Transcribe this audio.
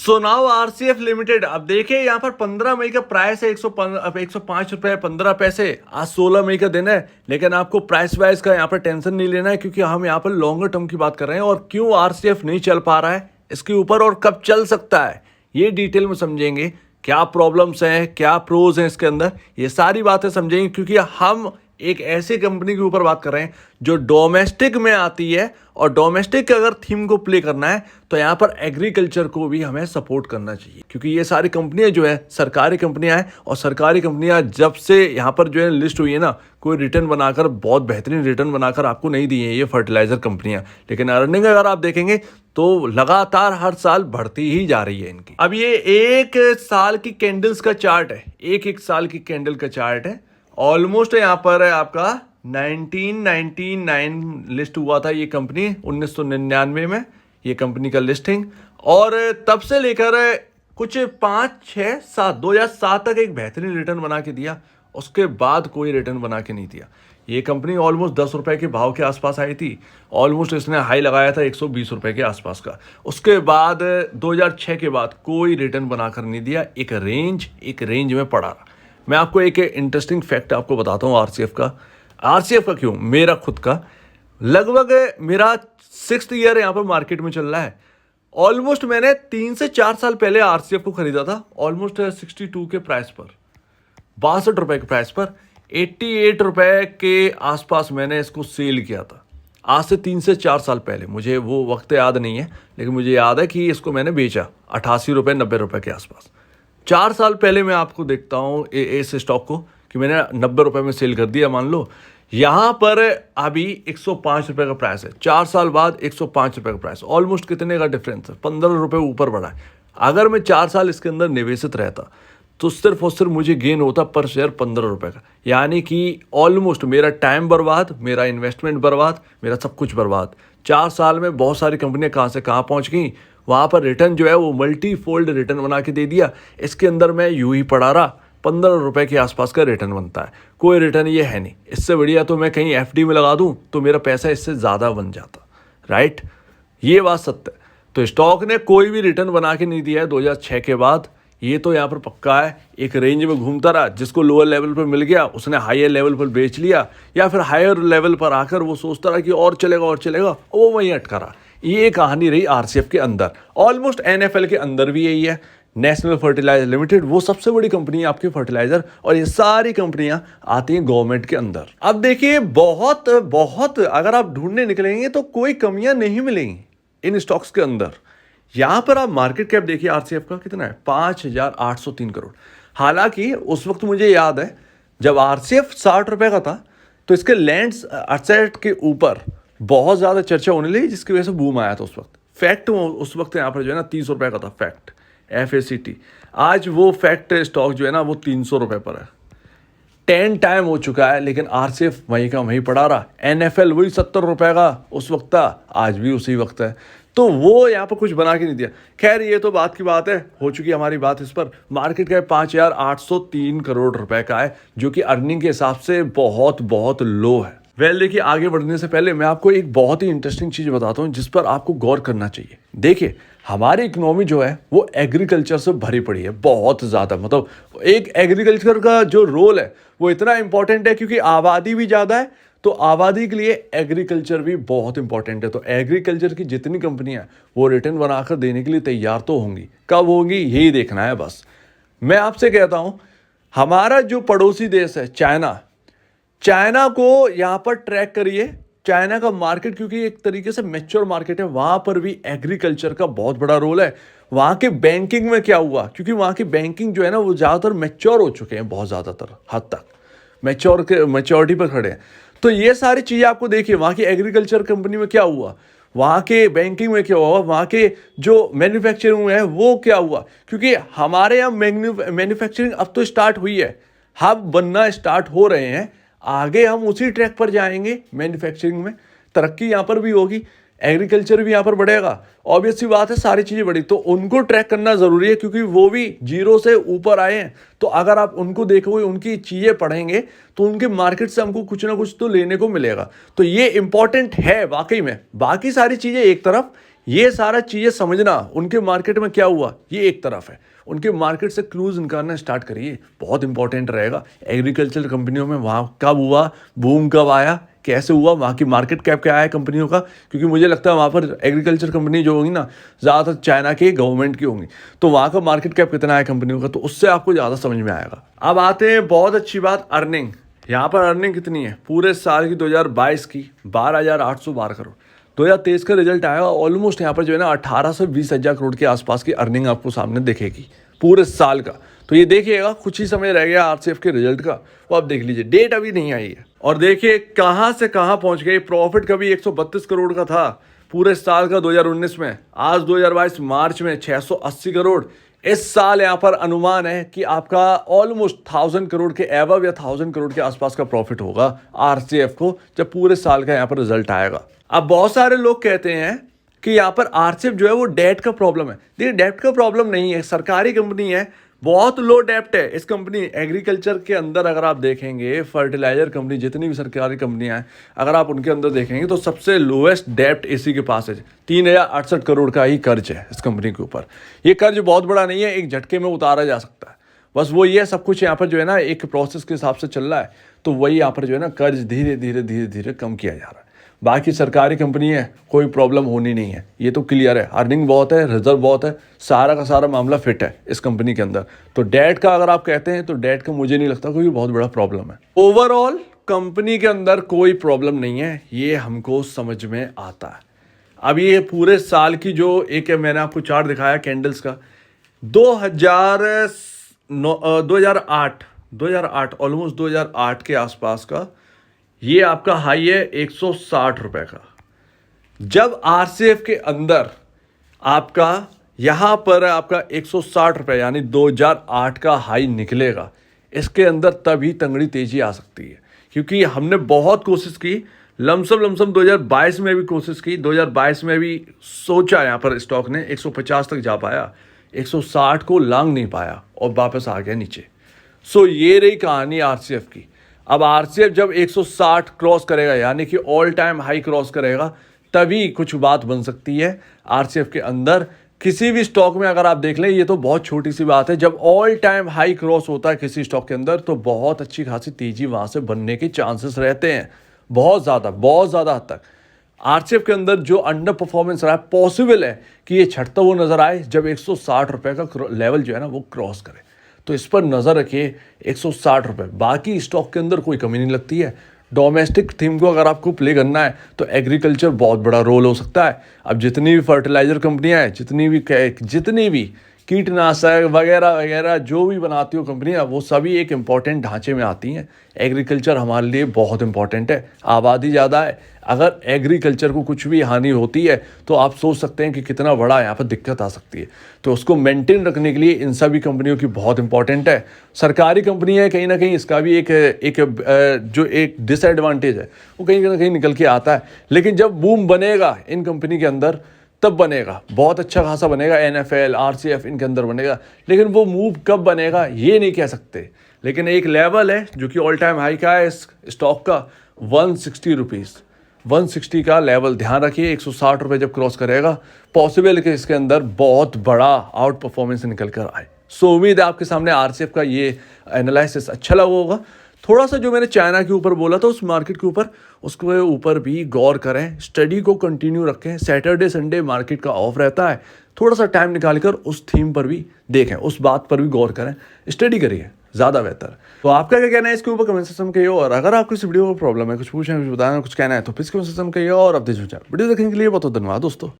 So now RCF limited, अब देखिए यहाँ पर 15 मई का प्राइस है 105 रुपए 15 पैसे। आज 16 मई का दिन है, लेकिन आपको प्राइस वाइज का यहाँ पर टेंशन नहीं लेना है, क्योंकि हम यहाँ पर लॉन्गर टर्म की बात कर रहे हैं। और क्यों आरसीएफ नहीं चल पा रहा है इसके ऊपर, और कब चल सकता है, ये डिटेल में समझेंगे। क्या प्रॉब्लम्स हैं, क्या प्रोज हैं इसके अंदर, ये सारी बातें समझेंगे। क्योंकि हम एक ऐसी कंपनी के ऊपर बात कर रहे हैं जो डोमेस्टिक में आती है, और डोमेस्टिक के अगर थीम को प्ले करना है तो यहाँ पर एग्रीकल्चर को भी हमें सपोर्ट करना चाहिए। क्योंकि ये सारी कंपनियां जो है सरकारी कंपनियां हैं, और सरकारी कंपनियां जब से यहाँ पर जो है लिस्ट हुई है ना, कोई रिटर्न बनाकर, बहुत बेहतरीन रिटर्न बनाकर आपको नहीं दी है ये फर्टिलाइजर कंपनियां। लेकिन अर्निंग अगर आप देखेंगे तो लगातार हर साल बढ़ती ही जा रही है इनकी। अब ये एक साल की कैंडल्स का चार्ट है, एक साल की कैंडल का चार्ट है। ऑलमोस्ट यहाँ पर है आपका 1999 लिस्ट हुआ था ये कंपनी, 1999 में ये कंपनी का लिस्टिंग। और तब से लेकर कुछ 2007 तक एक बेहतरीन रिटर्न बना के दिया। उसके बाद कोई रिटर्न बना के नहीं दिया। ये कंपनी ऑलमोस्ट 10 रुपए के भाव के आसपास आई थी। ऑलमोस्ट इसने हाई लगाया था 120 रुपए के आसपास का। उसके बाद 2006 के बाद कोई रिटर्न बनाकर नहीं दिया, एक रेंज में पड़ा रहा। मैं आपको एक इंटरेस्टिंग फैक्ट आपको बताता हूँ आरसीएफ का क्यों, मेरा खुद का। लगभग मेरा 6th ईयर यहाँ पर मार्केट में चल रहा है। ऑलमोस्ट मैंने 3 से 4 साल पहले आरसीएफ को खरीदा था, ऑलमोस्ट 62 के प्राइस पर, 62 रुपए के प्राइस पर। 88 रुपए के आसपास मैंने इसको सेल किया था, आज से 3 से 4 साल पहले। मुझे वो वक्त याद नहीं है, लेकिन मुझे याद है कि इसको मैंने बेचा 88 रुपए 90 रुपए के आसपास। 4 साल पहले मैं आपको देखता हूँ इस स्टॉक को कि मैंने 90 रुपए में सेल कर दिया। मान लो यहाँ पर अभी 105 रुपए का प्राइस है, 4 साल बाद 105 रुपए का प्राइस। ऑलमोस्ट कितने का डिफरेंस है, 15 रुपए ऊपर बढ़ा है। अगर मैं 4 साल इसके अंदर निवेशित रहता तो सिर्फ और सिर्फ मुझे गेन होता पर शेयर 15 रुपए का। यानी कि ऑलमोस्ट मेरा टाइम बर्बाद, मेरा इन्वेस्टमेंट बर्बाद, मेरा सब कुछ बर्बाद। 4 साल में बहुत सारी कंपनियां कहाँ से कहाँ पहुँच गई। वहाँ पर रिटर्न जो है वो मल्टी फोल्ड रिटर्न बना के दे दिया। इसके अंदर मैं यूं ही पड़ा रहा, 15 रुपए के आसपास का रिटर्न बनता है। कोई रिटर्न ये है नहीं। इससे बढ़िया तो मैं कहीं एफडी में लगा दूं तो मेरा पैसा इससे ज़्यादा बन जाता, राइट। ये बात सत्य है। तो स्टॉक ने कोई भी रिटर्न बना के नहीं दिया है 2006 के बाद। ये तो यहाँ पर पक्का है, एक रेंज में घूमता रहा। जिसको लोअर लेवल पर मिल गया उसने हायर लेवल पर बेच लिया, या फिर हायर लेवल पर आकर वो सोचता रहा कि और चलेगा और वो वहीं अटका रहा। ये कहानी रही आरसीएफ के अंदर। ऑलमोस्ट एनएफएल के अंदर भी यही है। नेशनल फर्टिलाइजर लिमिटेड वो सबसे बड़ी कंपनी है आपकी फर्टिलाइजर, और ये सारी कंपनियां आती हैं गवर्नमेंट के अंदर। अब देखिए बहुत अगर आप ढूंढने निकलेंगे तो कोई कमियां नहीं मिलेंगी इन स्टॉक्स के अंदर। यहां पर आप मार्केट कैप देखिए आरसीएफ का कितना है, 5,803 करोड़। हालांकि उस वक्त मुझे याद है जब आरसीएफ 60 रुपए का था तो इसके लैंड्स असेट के ऊपर बहुत ज़्यादा चर्चा होने लगी, जिसकी वजह से बूम आया था उस वक्त। फैक्ट उस वक्त यहाँ पर जो है ना 300 रुपये का था, फैक्ट FACT। आज वो फैक्ट स्टॉक जो है ना वो 300 रुपये पर है। 10 टाइम हो चुका है, लेकिन आरसीएफ वहीं का वहीं पड़ा रहा। एनएफएल वही 70 रुपये का उस वक्त था, आज भी उसी वक्त है। तो वो यहाँ पर कुछ बना के नहीं दिया। खैर ये तो बात की बात है, हो चुकी हमारी बात इस पर। मार्केट कैप 5,803 करोड़ रुपए का है, जो कि अर्निंग के हिसाब से बहुत लो है। देखिए आगे बढ़ने से पहले मैं आपको एक बहुत ही इंटरेस्टिंग चीज़ बताता हूँ जिस पर आपको गौर करना चाहिए। देखिए हमारी इकोनॉमी जो है वो एग्रीकल्चर से भरी पड़ी है बहुत ज़्यादा। मतलब एक एग्रीकल्चर का जो रोल है वो इतना इंपॉर्टेंट है, क्योंकि आबादी भी ज़्यादा है, तो आबादी के लिए एग्रीकल्चर भी बहुत इंपॉर्टेंट है। तो एग्रीकल्चर की जितनी कंपनियां वो रिटर्न बनाकर देने के लिए तैयार तो होंगी, कब होंगी यही देखना है बस। मैं आपसे कहता हूं हमारा जो पड़ोसी देश है चाइना को यहाँ पर ट्रैक करिए। चाइना का मार्केट क्योंकि एक तरीके से मैच्योर मार्केट है, वहां पर भी एग्रीकल्चर का बहुत बड़ा रोल है। वहां के बैंकिंग में क्या हुआ, क्योंकि वहां की बैंकिंग जो है ना वो ज़्यादातर मैच्योर हो चुके हैं, बहुत ज़्यादातर हद तक मैच्योरिटी पर खड़े हैं। तो ये सारी चीज़ें आपको देखिए, वहाँ की एग्रीकल्चर कंपनी में क्या हुआ, वहाँ के बैंकिंग में क्या हुआ, वहाँ के जो मैन्युफैक्चरिंग में है वो क्या हुआ। क्योंकि हमारे यहाँ मैन्युफैक्चरिंग अब तो स्टार्ट हुई है, हब बनना स्टार्ट हो रहे हैं। आगे हम उसी ट्रैक पर जाएंगे, मैन्युफैक्चरिंग में तरक्की यहाँ पर भी होगी, एग्रीकल्चर भी यहाँ पर बढ़ेगा। ऑब्वियस सी बात है, सारी चीज़ें बढ़ी तो उनको ट्रैक करना ज़रूरी है, क्योंकि वो भी जीरो से ऊपर आए हैं। तो अगर आप उनको देखोगे, उनकी चीज़ें पढ़ेंगे, तो उनके मार्केट से हमको कुछ ना कुछ तो लेने को मिलेगा। तो ये इंपॉर्टेंट है वाकई में। बाकी सारी चीज़ें एक तरफ, ये सारा चीज़ें समझना, उनके मार्केट में क्या हुआ ये एक तरफ है, उनके मार्केट से क्लूज निकालना स्टार्ट करिए, बहुत इंपॉर्टेंट रहेगा। एग्रीकल्चर कंपनियों में वहाँ कब हुआ, बूम कब आया, कैसे हुआ, वहाँ की मार्केट कैप क्या है कंपनियों का, क्योंकि मुझे लगता है वहाँ पर एग्रीकल्चर कंपनी जो होंगी ना ज़्यादातर चाइना के गवर्नमेंट की होंगी, तो वहाँ का मार्केट कैप कितना है कंपनियों का, तो उससे आपको ज़्यादा समझ में आएगा। अब आते हैं बहुत अच्छी बात, अर्निंग। यहाँ पर अर्निंग कितनी है पूरे साल की 2022 की 12,812 करोड़। 2023 का रिजल्ट आएगा, ऑलमोस्ट यहाँ पर जो है ना 18 से 20,000 करोड़ के आसपास की अर्निंग आपको सामने दिखेगी पूरे साल का। तो ये देखिएगा, कुछ ही समय रह गया आरसीएफ के रिजल्ट का, वो आप देख लीजिए, डेट अभी नहीं आई है। और देखिए कहाँ से कहाँ पहुँच गए। प्रॉफिट कभी 132 करोड़ का था पूरे साल का 2019 में, आज 2022 मार्च में 680 करोड़। इस साल यहाँ पर अनुमान है कि आपका ऑलमोस्ट 1000 करोड़ के एवव या 1000 करोड़ के आसपास का प्रॉफिट होगा आरसीएफ को जब पूरे साल का यहाँ पर रिजल्ट आएगा। अब बहुत सारे लोग कहते हैं कि यहाँ पर आरसीएफ जो है वो डेट का प्रॉब्लम है। देखिए डेट का प्रॉब्लम नहीं है, सरकारी कंपनी है, बहुत लो डेप्ट है इस कंपनी। एग्रीकल्चर के अंदर अगर आप देखेंगे, फर्टिलाइजर कंपनी जितनी भी सरकारी कंपनियां हैं अगर आप उनके अंदर देखेंगे तो सबसे लोएस्ट डेप्ट इसी के पास है। 3,068 करोड़ का ही कर्ज है इस कंपनी के ऊपर। ये कर्ज बहुत बड़ा नहीं है, एक झटके में उतारा जा सकता है। बस वो ये सब कुछ यहाँ पर जो है ना एक प्रोसेस के हिसाब से चल रहा है, तो वही यहाँ पर जो है ना कर्ज धीरे धीरे धीरे धीरे कम किया जा रहा है। बाकी सरकारी कंपनी है, कोई प्रॉब्लम होनी नहीं है, ये तो क्लियर है। अर्निंग बहुत है, रिजर्व बहुत है, सारा का सारा मामला फिट है इस कंपनी के अंदर। तो डेट का अगर आप कहते हैं तो डेट का मुझे नहीं लगता कोई बहुत बड़ा प्रॉब्लम है। ओवरऑल कंपनी के अंदर कोई प्रॉब्लम नहीं है, ये हमको समझ में आता है। अब ये पूरे साल की जो एक मैंने आपको चार्ट दिखाया कैंडल्स का, 2008 ऑलमोस्ट 2008 के आसपास का ये आपका हाई है 160 रुपए का। जब आरसीएफ के अंदर आपका यहां पर आपका 160 रुपए यानी 2008 का हाई निकलेगा, इसके अंदर तभी तंगड़ी तेजी आ सकती है। क्योंकि हमने बहुत कोशिश की, लमसम 2022 में भी कोशिश की, 2022 में भी सोचा यहाँ पर स्टॉक ने 150 तक जा पाया, 160 को लांग नहीं पाया और वापस आ गया नीचे। सो ये रही कहानी आरसीएफ की। अब आरसीएफ जब 160 क्रॉस करेगा यानी कि ऑल टाइम हाई क्रॉस करेगा, तभी कुछ बात बन सकती है आरसीएफ के अंदर। किसी भी स्टॉक में अगर आप देख लें, ये तो बहुत छोटी सी बात है, जब ऑल टाइम हाई क्रॉस होता है किसी स्टॉक के अंदर तो बहुत अच्छी खासी तेजी वहां से बनने के चांसेस रहते हैं, बहुत ज़्यादा हद तक। आरसीएफ के अंदर जो अंडर परफॉर्मेंस रहा है, पॉसिबल है कि ये छटता हुआ नजर आए जब 160 रुपए का लेवल जो है ना वो क्रॉस करे। तो इस पर नज़र रखिए, 160 रुपये। बाकी स्टॉक के अंदर कोई कमी नहीं लगती है। डोमेस्टिक थीम को अगर आपको प्ले करना है तो एग्रीकल्चर बहुत बड़ा रोल हो सकता है। अब जितनी भी फर्टिलाइजर कंपनियां हैं, जितनी भी कीटनाशक वगैरह वगैरह जो भी बनाती हो कंपनियां, वो सभी एक इम्पॉर्टेंट ढांचे में आती हैं। एग्रीकल्चर हमारे लिए बहुत इंपॉर्टेंट है, आबादी ज़्यादा है। अगर एग्रीकल्चर को कुछ भी हानि होती है तो आप सोच सकते हैं कि कितना बड़ा यहाँ पर दिक्कत आ सकती है। तो उसको मेंटेन रखने के लिए इन सभी कंपनियों की बहुत इंपॉर्टेंट है। सरकारी कंपनी है, कहीं ना कहीं इसका भी एक डिसएडवांटेज है, वो कहीं ना कहीं निकल के आता है। लेकिन जब बूम बनेगा इन कंपनी के अंदर तब बनेगा, बहुत अच्छा खासा बनेगा। NFL, RCF इनके अंदर बनेगा, लेकिन वो मूव कब बनेगा ये नहीं कह सकते। लेकिन एक लेवल है जो कि ऑल टाइम हाई का है इस स्टॉक का, 160 रुपीज़, 160 का लेवल ध्यान रखिए। 160 रुपये जब क्रॉस करेगा, पॉसिबल है कि इसके अंदर बहुत बड़ा आउट परफॉर्मेंस निकल कर आए। सो उम्मीद है आपके सामने RCF का ये एनालिसिस अच्छा लगा होगा। थोड़ा सा जो मैंने चाइना के ऊपर बोला था उस मार्केट के ऊपर, उसके ऊपर भी गौर करें, स्टडी को कंटिन्यू रखें। सैटरडे संडे मार्केट का ऑफ रहता है, थोड़ा सा टाइम निकालकर उस थीम पर भी देखें, उस बात पर भी गौर करें, स्टडी करिए, ज़्यादा बेहतर। तो आपका क्या कहना है इसके ऊपर कमेंट सेक्शन में कहिए। और अगर आपको इस वीडियो में प्रॉब्लम है, कुछ पूछना, कुछ बताना, कुछ कहना है तो प्लीज़ कमेंट सेक्शन में कहिए। और अब वीडियो देखने के लिए बहुत धन्यवाद दोस्तों।